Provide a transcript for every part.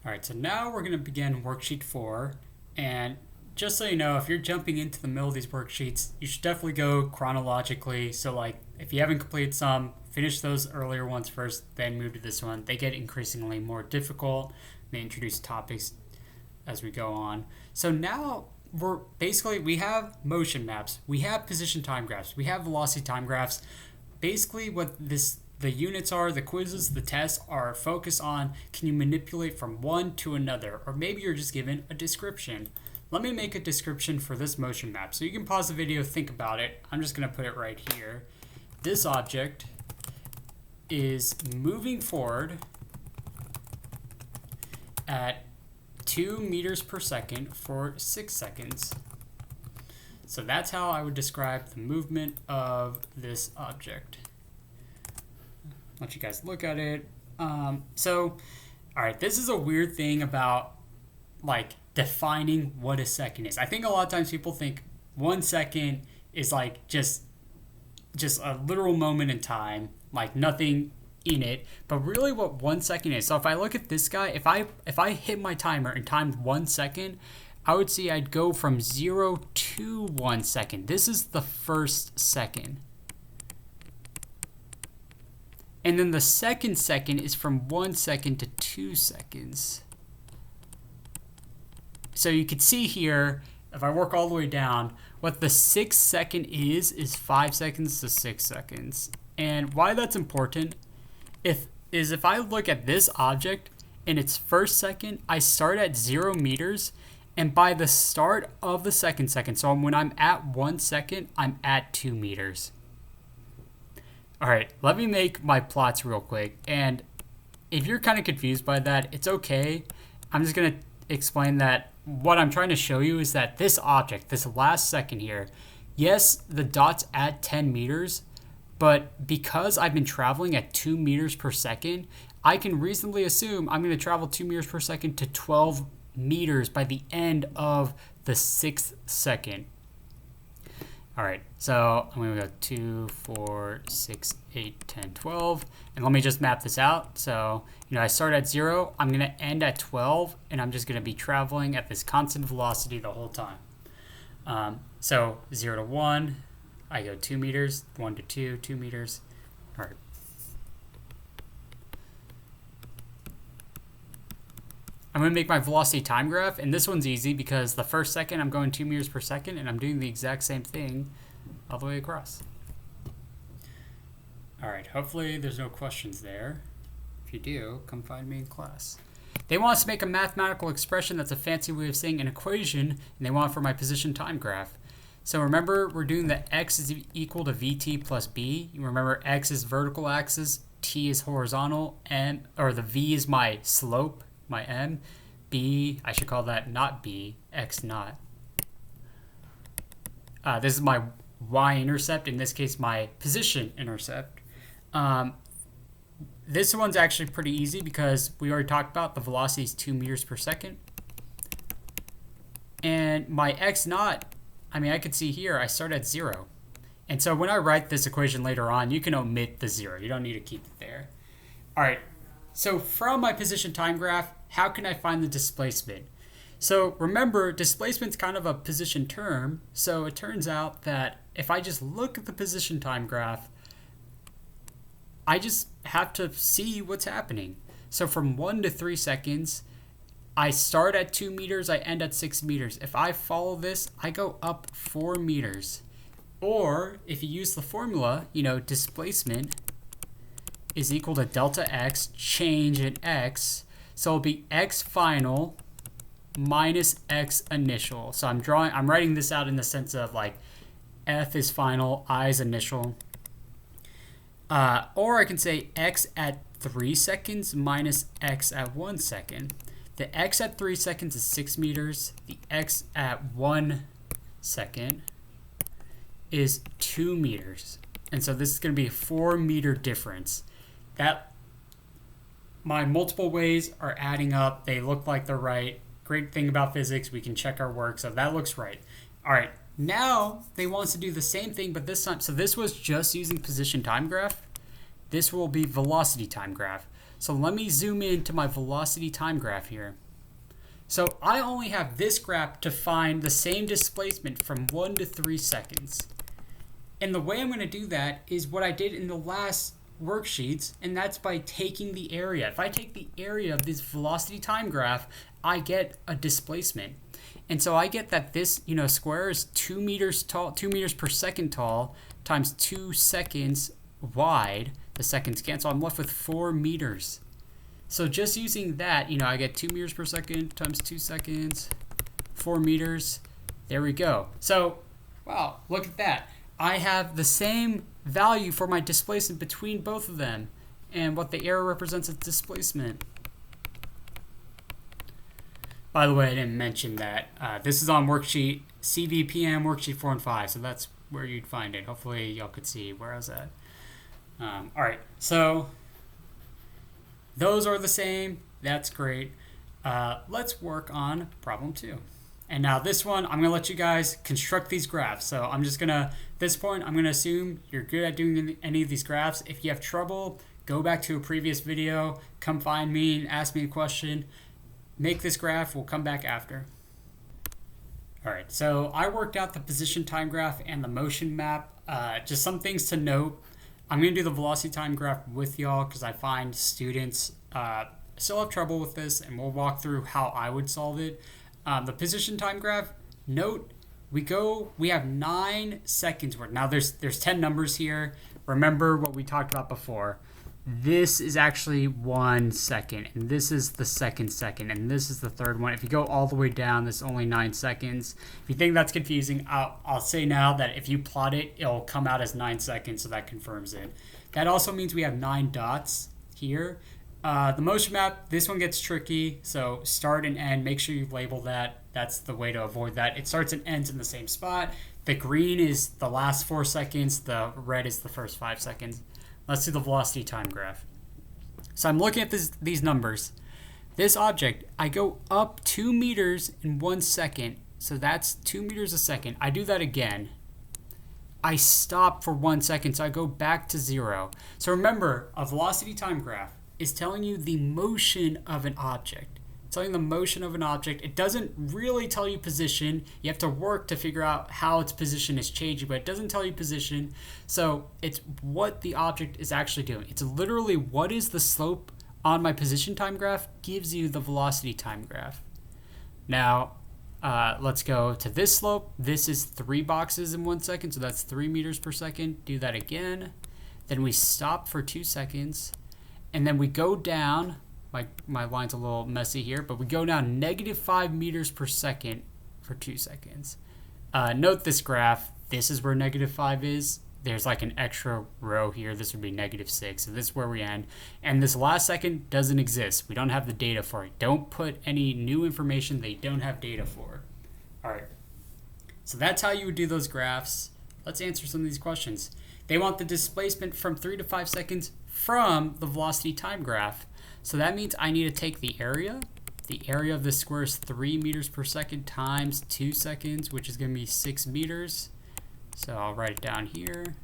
All right, so now we're going to begin worksheet 4. And just so you know, if you're jumping into the middle of these worksheets, you should definitely go chronologically. So, like, if you haven't completed some, finish those earlier ones first, then move to this one. They get increasingly more difficult. They introduce topics as we go on. So now we have motion maps, we have position time graphs, we have velocity time graphs. Basically, what the units are, the quizzes, the tests are focused on can you manipulate from one to another, or maybe you're just given a description. Let me make a description for this motion map. So you can pause the video, think about it. I'm just going to put it right here. This object is moving forward at 2 meters per second for 6 seconds. So that's how I would describe the movement of this object. Let you guys look at it. All right, this is a weird thing about like defining what a second is. I think a lot of times people think 1 second is like just a literal moment in time, like nothing in it. But really, what 1 second is. So if I look at this guy, if I hit my timer and timed 1 second, I would see I'd go from 0 to 1 second. This is the first second. And then the second is from 1 second to 2 seconds. So you can see here, if I work all the way down, what the 6 second is 5 seconds to 6 seconds. And why that's important if I look at this object in its first second, I start at 0 meters, and by the start of the second, so when I'm at 1 second, I'm at 2 meters. All right, let me make my plots real quick. And if you're kind of confused by that, it's okay. I'm just going to explain that what I'm trying to show you is that this object, this last second here, yes, the dot's at 10 meters, but because I've been traveling at 2 meters per second, I can reasonably assume I'm going to travel 2 meters per second to 12 meters by the end of the 6th second. All right, so I'm going to go 2, 4, 6, 8, 10, 12. And let me just map this out. So, I start at 0. I'm going to end at 12. And I'm just going to be traveling at this constant velocity the whole time. So 0 to 1, I go 2 meters. 1 to 2, 2 meters. All right. I'm going to make my velocity time graph, and this one's easy because the first second I'm going 2 meters per second, and I'm doing the exact same thing all the way across. All right, hopefully there's no questions there. If you do, come find me in class. They want us to make a mathematical expression that's a fancy way of saying an equation, and they want it for my position time graph. So remember, we're doing the x is equal to vt plus b. You remember x is vertical axis, t is horizontal, or the v is my slope, my m, b, I should call that not b, x naught. This is my y-intercept, in this case my position intercept. This one's actually pretty easy because we already talked about the velocity is 2 meters per second. And my x naught, I could see here I start at 0. And so when I write this equation later on, you can omit the 0. You don't need to keep it there. All right. So from my position time graph, how can I find the displacement? So remember, displacement's kind of a position term. So it turns out that if I just look at the position time graph, I just have to see what's happening. So from 1 to 3 seconds, I start at 2 meters, I end at 6 meters. If I follow this, I go up 4 meters. Or if you use the formula, displacement is equal to delta x, change in x. So it'll be x final minus x initial. So I'm writing this out in the sense of like f is final, I is initial. Or I can say x at 3 seconds minus x at 1 second. The x at 3 seconds is 6 meters. The x at 1 second is 2 meters. And so this is going to be a 4 meter difference. That my multiple ways are adding up. They look like they're right. Great thing about physics, we can check our work. So that looks right. All right, now they want us to do the same thing, but this time, so this was just using position time graph. This will be velocity time graph. So let me zoom into my velocity time graph here. So I only have this graph to find the same displacement from 1 to 3 seconds. And the way I'm going to do that is what I did in the last worksheets, and that's by taking the area. If I take the area of this velocity time graph, I get a displacement. And so I get that this, square is 2 meters tall, 2 meters per second tall, times 2 seconds wide. The seconds cancel. I'm left with 4 meters. So just using that, I get 2 meters per second times 2 seconds, 4 meters. There we go. So, wow, look at that. I have the same value for my displacement between both of them, and what the arrow represents as displacement. By the way, I didn't mention that this is on worksheet CVPM worksheet 4 and 5, so that's where you'd find it. Hopefully y'all could see where I was at. All right, so those are the same. That's great. Let's work on problem 2. And now this one, I'm going to let you guys construct these graphs. So I'm just going to, at this point, I'm going to assume you're good at doing any of these graphs. If you have trouble, go back to a previous video, come find me and ask me a question. Make this graph, we'll come back after. All right, so I worked out the position time graph and the motion map. Just some things to note. I'm going to do the velocity time graph with y'all because I find students still have trouble with this, and we'll walk through how I would solve it. The position time graph, note, we have 9 seconds worth. Now there's 10 numbers here. Remember what we talked about before. This is actually 1 second, and this is the second, and this is the third one. If you go all the way down, this is only 9 seconds. If you think that's confusing, I'll say now that if you plot it, it'll come out as 9 seconds, so that confirms it. That also means we have 9 dots here. The motion map, this one gets tricky, so start and end, make sure you label that. That's the way to avoid that. It starts and ends in the same spot. The green is the last 4 seconds, the red is the first 5 seconds. Let's do the velocity time graph. So I'm looking at these numbers. This object, I go up 2 meters in 1 second, so that's 2 meters a second. I do that again. I stop for 1 second, so I go back to 0. So remember, a velocity time graph is telling you the motion of an object. It's telling the motion of an object. It doesn't really tell you position. You have to work to figure out how its position is changing, but it doesn't tell you position. So it's what the object is actually doing. It's literally what is the slope on my position time graph gives you the velocity time graph. Now, let's go to this slope. This is 3 boxes in 1 second, so that's 3 meters per second. Do that again. Then we stop for 2 seconds. And then we go down, my line's a little messy here, but we go down -5 meters per second for 2 seconds. Note this graph, this is where -5 is. There's like an extra row here. This would be -6, so this is where we end. And this last second doesn't exist. We don't have the data for it. Don't put any new information they don't have data for. All right, so that's how you would do those graphs. Let's answer some of these questions. They want the displacement from 3 to 5 seconds from the velocity time graph. So that means I need to take the area. The area of this square is 3 meters per second times 2 seconds, which is going to be 6 meters. So I'll write it down here.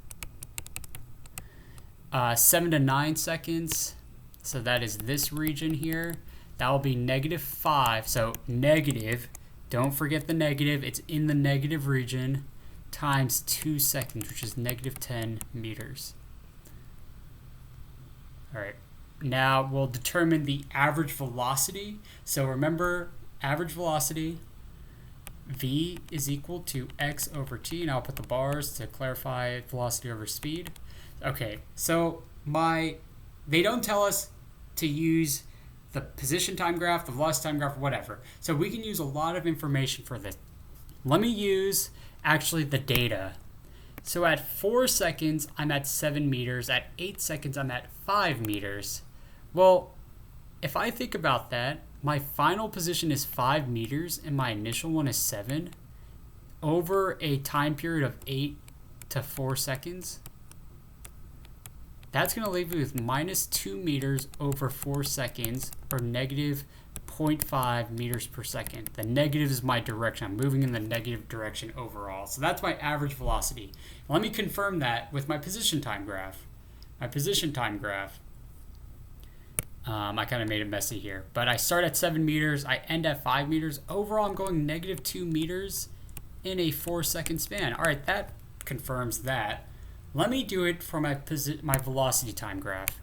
7 to 9 seconds. So that is this region here. That will be -5. So negative, don't forget the negative. It's in the negative region, times 2 seconds, which is -10 meters. All right, now we'll determine the average velocity. So remember, average velocity, v is equal to x over t, and I'll put the bars to clarify velocity over speed. Okay, so they don't tell us to use the position time graph, the velocity time graph, whatever. So we can use a lot of information for this. Let me use actually the data. So at 4 seconds, I'm at 7 meters. At 8 seconds, I'm at 5 meters. Well, if I think about that, my final position is 5 meters and my initial one is 7 over a time period of 8 to 4 seconds. That's going to leave me with -2 meters over 4 seconds, or -0.5 meters per second. The negative is my direction. I'm moving in the negative direction overall. So that's my average velocity. Let me confirm that with my position time graph. My position time graph. I kind of made it messy here. But I start at 7 meters. I end at 5 meters. Overall, I'm going negative 2 meters in a 4-second span. All right, that confirms that. Let me do it for my velocity time graph.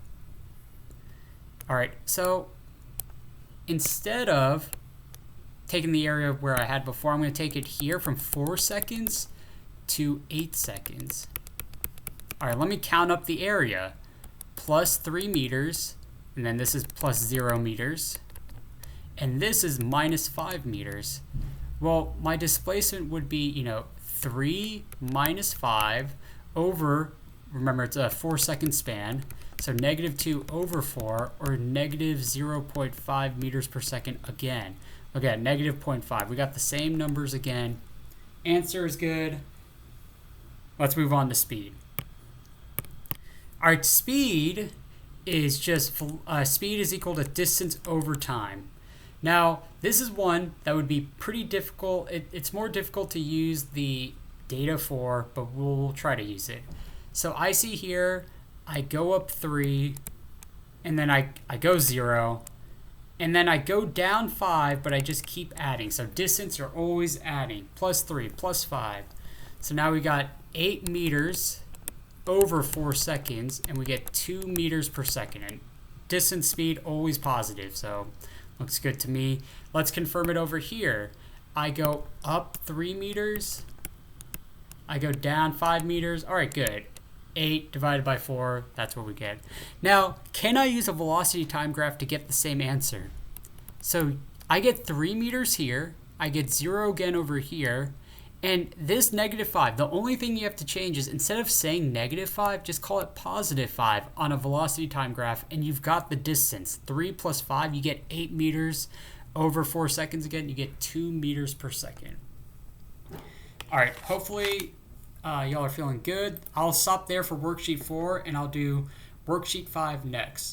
All right, so instead of taking the area where I had before, I'm going to take it here from 4 seconds to 8 seconds. All right, let me count up the area. Plus 3 meters, and then this is plus 0 meters, and this is minus 5 meters. Well, my displacement would be, 3 minus 5 over, remember it's a 4-second span, so negative 2 over 4, or negative 0.5 meters per second again. Look at negative 0.5. We got the same numbers again. Answer is good. Let's move on to speed. All right, speed is just speed is equal to distance over time. Now, this is one that would be pretty difficult. It's more difficult to use the data for, but we'll try to use it. So I see here, I go up 3, and then I go 0, and then I go down 5, but I just keep adding. So distance, you're always adding. Plus 3, plus 5. So now we got 8 meters over 4 seconds, and we get 2 meters per second. And distance speed, always positive, so looks good to me. Let's confirm it over here. I go up 3 meters. I go down 5 meters. All right, good. 8 divided by 4, that's what we get. Now, can I use a velocity time graph to get the same answer? So I get 3 meters here. I get 0 again over here. And this negative 5, the only thing you have to change is instead of saying negative 5, just call it positive 5 on a velocity time graph, and you've got the distance. 3 plus 5, you get 8 meters over 4 seconds again. You get 2 meters per second. All right, hopefully y'all are feeling good. I'll stop there for worksheet 4, and I'll do worksheet 5 next.